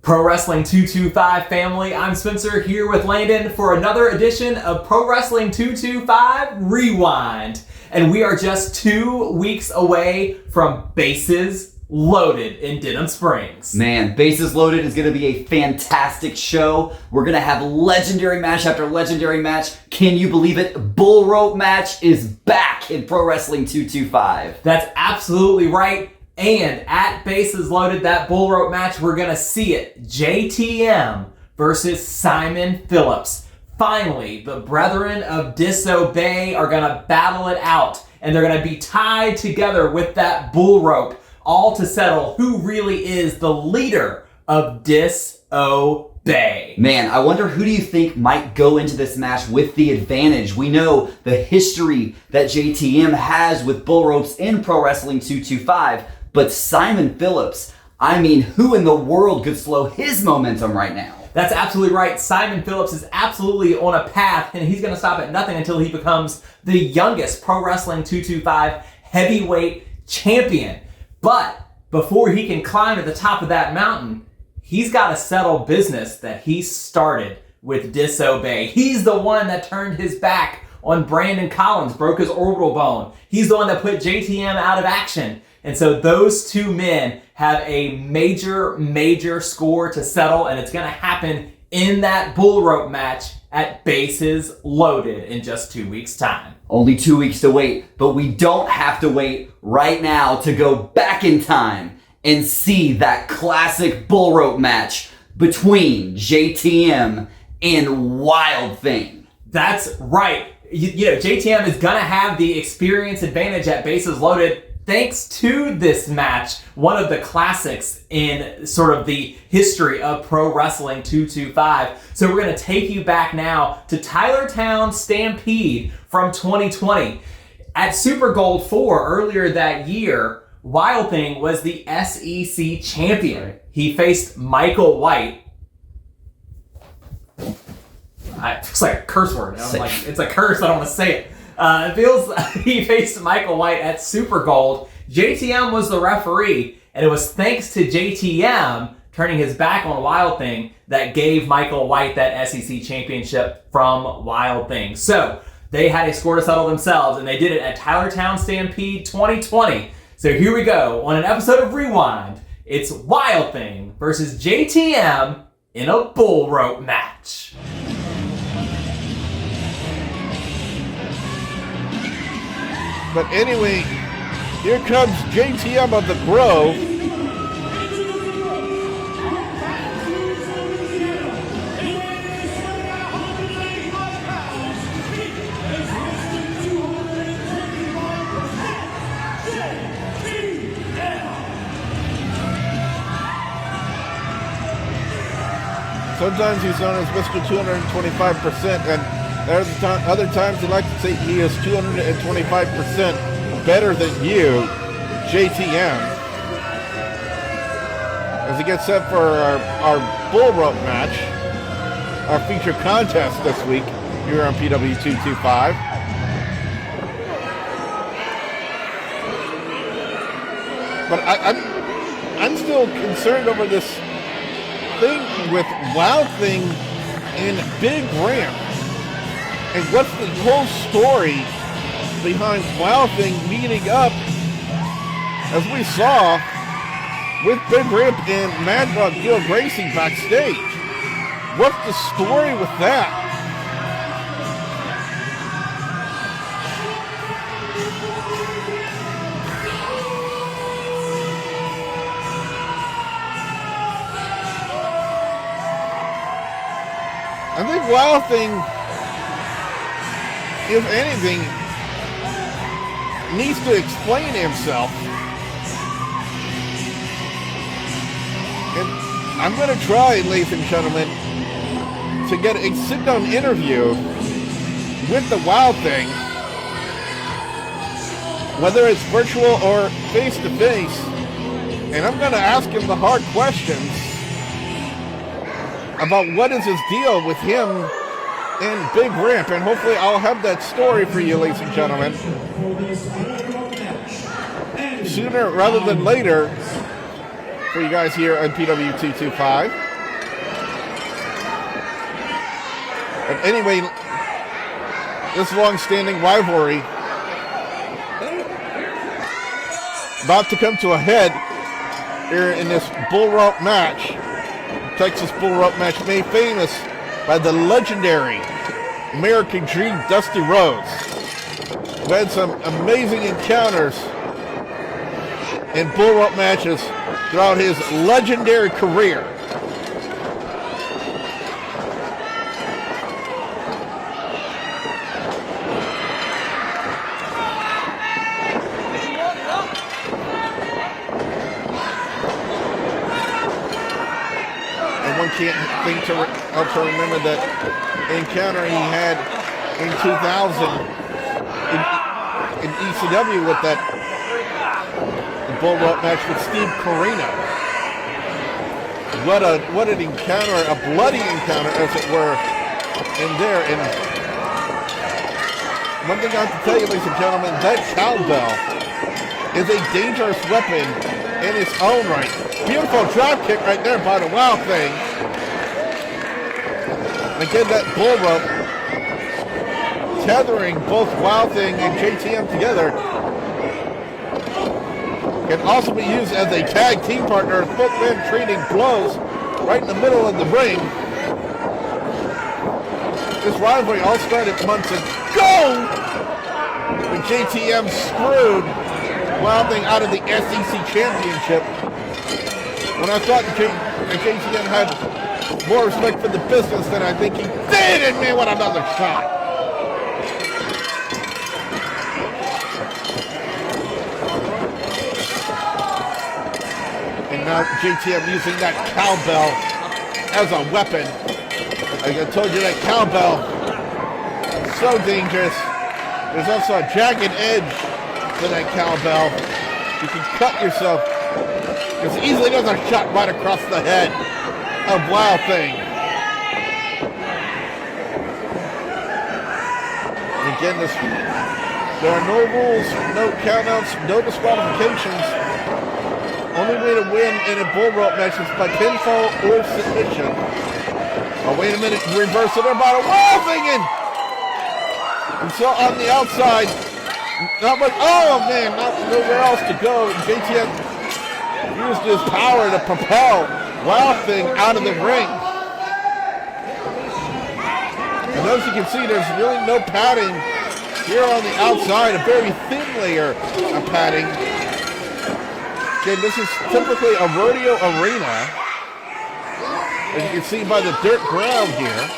Pro Wrestling 225 family, I'm Spencer here with Landon for another edition of Pro Wrestling 225 Rewind. And we are just 2 weeks away from Bases Loaded in Denham Springs. Man, Bases Loaded is going to be a fantastic show. We're going to have legendary match after legendary match. Can you believe it? Bullrope Match is back in Pro Wrestling 225. That's absolutely right. And at Bases Loaded, that Bullrope match, we're going to see it. JTM versus Simon Phillips. Finally, the brethren of Disobey are going to battle it out. And they're going to be tied together with that bull rope, all to settle who really is the leader of Disobey. Man, I wonder who do you think might go into this match with the advantage? We know the history that JTM has with bull ropes in Pro Wrestling 225. But Simon Phillips, I mean, who in the world could slow his momentum right now? That's absolutely right. Simon Phillips is absolutely on a path, and he's going to stop at nothing until he becomes the youngest Pro Wrestling 225 heavyweight champion. But before he can climb to the top of that mountain, he's got to settle business that he started with Disobey. He's the one that turned his back on Brandon Collins, broke his orbital bone. He's the one that put JTM out of action. And so those two men have a major score to settle, and it's going to happen in that bull rope match at Bases Loaded in just 2 weeks' time. Only 2 weeks to wait, but we don't have to wait right now to go back in time and see that classic bull rope match between JTM and WildThing. That's right. You know, JTM is going to have the experience advantage at Bases Loaded thanks to this match, one of the classics in sort of the history of Pro Wrestling 225. So we're going to take you back now to Tylertown Stampede from 2020. At Super Gold 4 earlier that year, WildThing was the SEC champion. He faced Michael White. It's like a curse word. I'm like, it's a curse, I don't want to say it. It feels like he faced Michael White at Super Gold. JTM was the referee, and it was thanks to JTM turning his back on WildThing that gave Michael White that SEC championship from WildThing. So they had a score to settle themselves, and they did it at Tylertown Stampede 2020. So here we go on an episode of Rewind. It's WildThing versus JTM in a bull rope match. But anyway, here comes JTM of the Grove. Sometimes he's known as Mr. 225%, and there's other times he likes to say he is 225% better than you, JTM. As he gets set for our bull rope match, our feature contest this week here on PW225. But I'm still concerned over this thing with WildThing and Big Ramp. And what's the whole story behind WildThing meeting up, as we saw, with Big Ramp and Mad Dog Gil Gracie backstage? What's the story with that? I think WildThing, if anything, needs to explain himself. And I'm going to try, ladies and gentlemen, to get a sit-down interview with the WildThing, whether it's virtual or face-to-face, and I'm going to ask him the hard questions about what is his deal with him and Big Ramp, and hopefully I'll have that story for you, ladies and gentlemen, sooner rather than later for you guys here on PW225. But anyway, this long-standing rivalry about to come to a head here in this Bullrope Match. Texas Bullrope Match made famous by the legendary American Dream Dusty Rhodes, who had some amazing encounters in Bullrope matches throughout his legendary career. Can't think to also remember that encounter he had in 2000 in ECW with that Bullrope match with Steve Corino. What an encounter, a bloody encounter as it were, in there. And one thing I have to tell you, ladies and gentlemen, that cowbell is a dangerous weapon in its own right. Beautiful drop kick right there by the WildThing. Again, that bull rope tethering both WildThing and JTM together can also be used as a tag team partner, both men trading blows right in the middle of the ring. This rivalry all started months ago when JTM screwed WildThing out of the SEC Championship. When I thought JTM had more respect for the business than I think he did, and man, what another shot. And now JTM using that cowbell as a weapon. Like I told you, that cowbell is so dangerous. There's also a jagged edge to that cowbell. You can cut yourself as easily as a shot right across the head of WildThing. Again, there are no rules, no countouts, no disqualifications. Only way to win in a bull rope match is by pinfall or submission. Oh, wait a minute, reverse it about a WildThing. And so on the outside, not much, oh man, nowhere else to go. JTM used his power to propel WildThing out of the ring. And as you can see, there's really no padding here on the outside, a very thin layer of padding. Again, this is typically a rodeo arena, as you can see by the dirt ground here.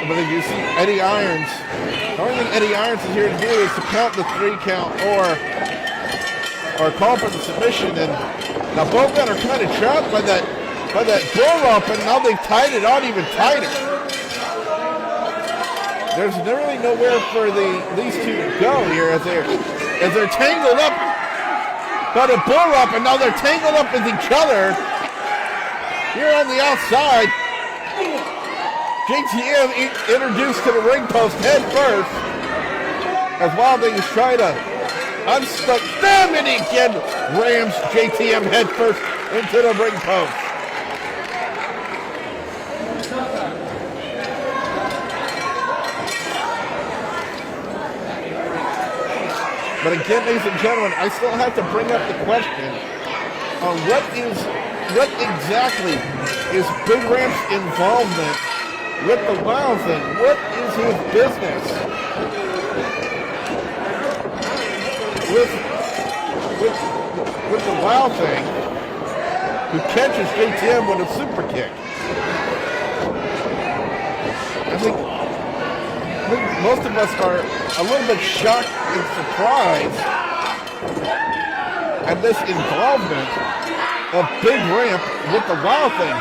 But as you see Eddie Irons, the only thing Eddie Irons is here to do is to count the 3 count or call for the submission. And now both men are kind of trapped by that bull rope, and now they've tied it on even tighter. There's really nowhere for these two to go here as they're tangled up by the bull rope, and now they're tangled up with each other here on the outside. JTM introduced to the ring post head first as WildThing is trying to unstuck. Damn it, again rams JTM head first into the ring post. But again, ladies and gentlemen, I still have to bring up the question on what exactly is Big Ramp's involvement with the WildThing? What is his business with the WildThing, who catches JTM with a super kick? I think most of us are a little bit shocked and surprised at this involvement of Big Ramp with the WildThing,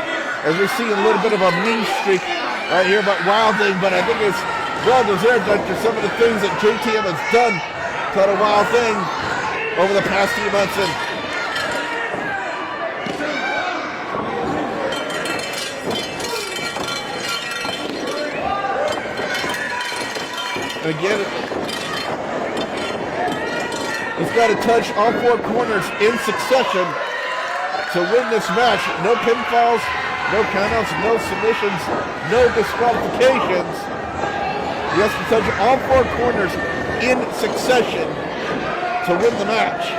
as we see a little bit of a mean streak right here about WildThing, but I think it's well deserved after some of the things that JTM has done to the WildThing over the past few months. And again, he's got to touch all 4 corners in succession to win this match. No pinfalls, No countouts, no submissions, no disqualifications. He has to touch all 4 corners in succession to win the match.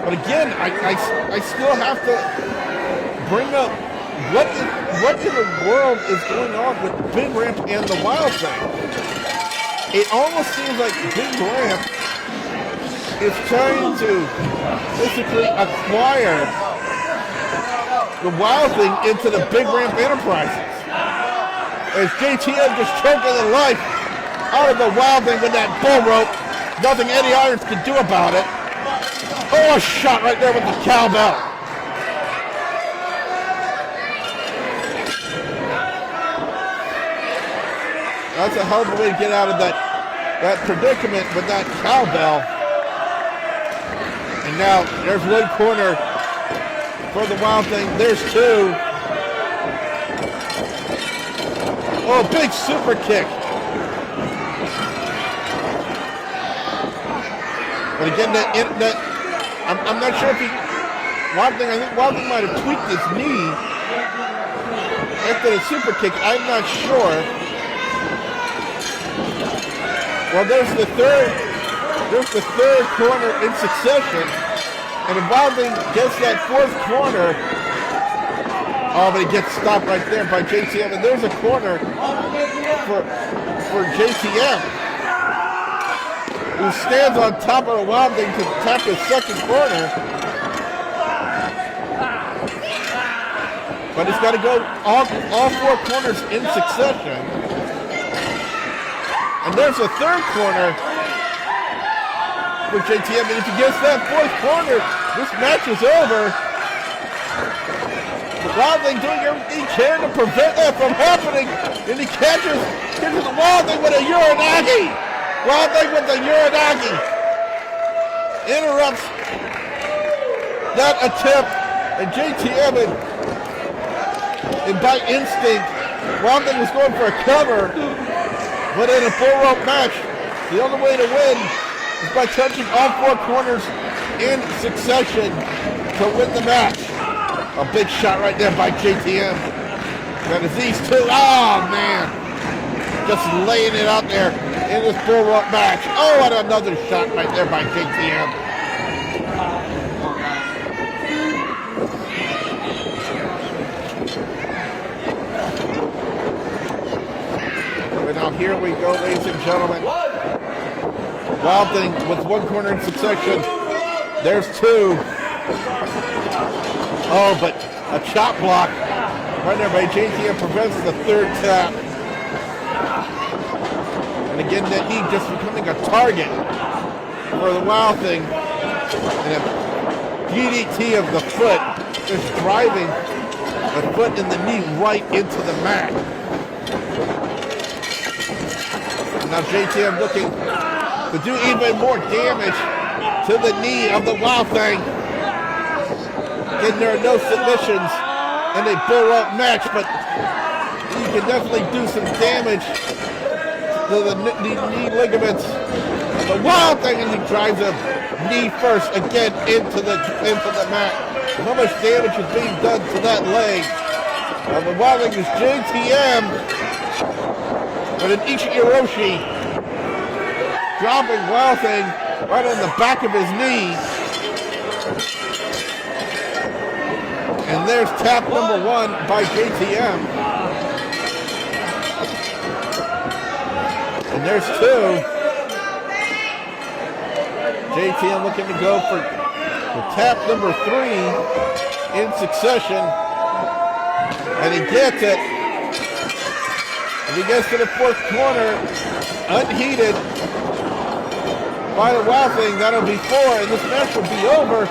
But again, I still have to bring up what in the world is going on with Big Ramp and the WildThing. It almost seems like Big Ramp is trying to basically acquire the WildThing into the Big Ramp Enterprises. As JTM just choking the life out of the WildThing with that bull rope. Nothing Eddie Irons can do about it. Oh, a shot right there with the cowbell. That's a hell of a way to get out of that predicament with that cowbell. And now there's one corner for the WildThing. There's 2. Oh, big super kick. But again, I'm not sure if WildThing, I think WildThing might have tweaked his knee after the super kick. I'm not sure. Well, there's the third corner in succession. And if WildThing gets that 4th corner, oh, but he gets stopped right there by JTM. And there's a corner for JTM, who stands on top of the WildThing to tap his 2nd corner. But he's got to go all 4 corners in succession. And there's a 3rd corner for JTM. And if he gets that 4th corner, this match is over. The WildThing doing everything he can to prevent that from happening. And he catches the WildThing with a Uranagi. WildThing with the Uranagi. Interrupts that attempt. And JTM, and by instinct, WildThing was going for a cover. But in a bull rope match, the only way to win is by touching all 4 corners in succession to win the match. A big shot right there by JTM. And it's these 2, oh man, just laying it out there in this bull rope match. Oh, and another shot right there by JTM. And now here we go, ladies and gentlemen. WildThing with 1 corner in succession. There's 2. Oh, but a chop block right there by JTM prevents the 3rd tap. And again, that knee just becoming a target for the WildThing. And a DDT of the foot, just driving the foot and the knee right into the mat. And now JTM looking to do even more damage to the knee of the WildThing. Again, there are no submissions in a bull rope match, but you can definitely do some damage to the knee ligaments of the WildThing, and he drives a knee first again into the mat. How much damage is being done to that leg? The WildThing is JTM, but an Ichiroshi dropping WildThing right on the back of his knee. And there's tap number 1 by JTM. And there's 2. JTM looking to go for tap number 3 in succession. And he gets it. And he gets to the 4th corner unheated by the WildThing. That'll be 4, and this match will be over.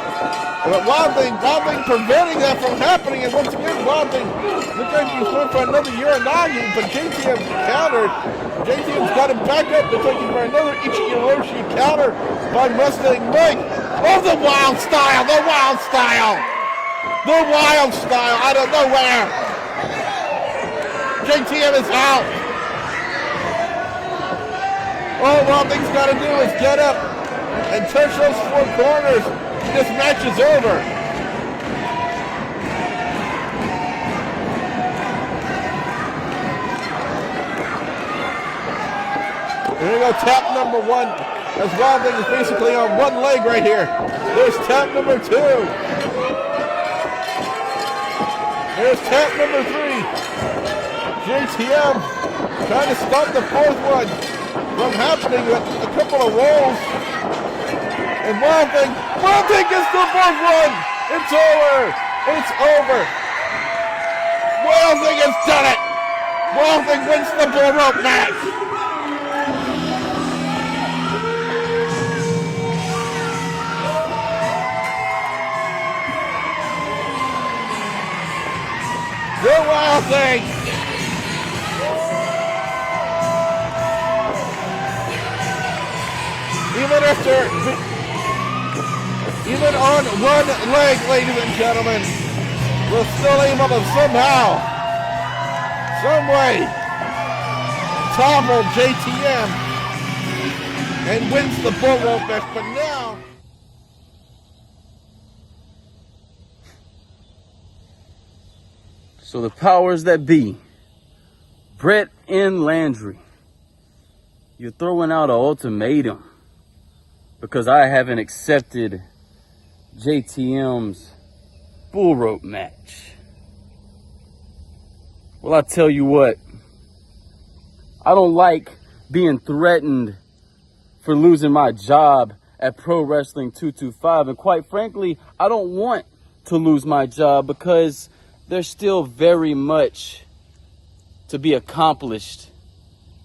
But WildThing preventing that from happening, and once again, WildThing looks like he's going for another Uranagi, but JTM countered. JTM's got him back up. Looks like he's for another Ichiroshi counter by Mustang Mike. Oh, the wild style, the wild style, the wild style out of nowhere. JTM is out. All WildThing's got to do is get up and touch those four corners, this match is over. Here we go, tap number one. As WildThing is basically on one leg right here. There's tap number two. There's tap number three. JTM trying to stop the fourth one from happening with a couple of rolls. And WildThing gets the fourth one. It's over. It's over. WildThing has done it. WildThing wins the Bullrope Match. The WildThing! Even on one leg, ladies and gentlemen, we're still able to somehow, some way, topple JTM and wins the Bullrope Match. But now, so the powers that be, Brett and Landry, you're throwing out an ultimatum because I haven't accepted JTM's Bullrope Match. Well, I tell you what, I don't like being threatened for losing my job at Pro Wrestling 225, and quite frankly, I don't want to lose my job because there's still very much to be accomplished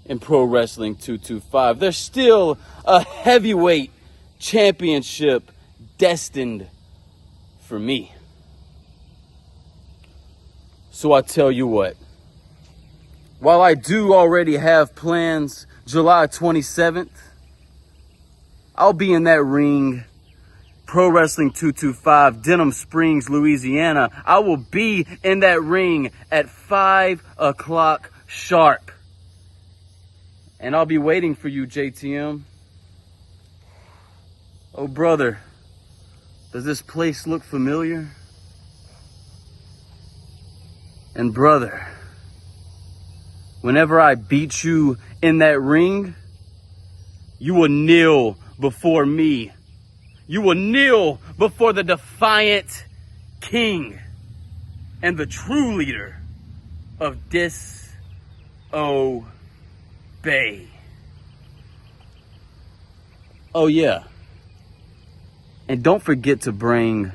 in Pro Wrestling 225. There's still a heavyweight championship destined for me. So I tell you what, while I do already have plans July 27th, I'll be in that ring, Pro Wrestling 225, Denham Springs, Louisiana. I will be in that ring at 5 o'clock sharp. And I'll be waiting for you, JTM. Oh, brother, does this place look familiar? And brother, whenever I beat you in that ring, you will kneel before me. You will kneel before the defiant king and the true leader of Disobey. Oh yeah, and don't forget to bring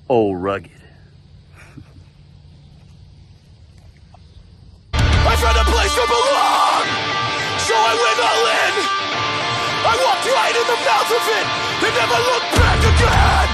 Old Rugged. I found a place to belong, so I went all in. I walked right in the mouth of it and never looked back again.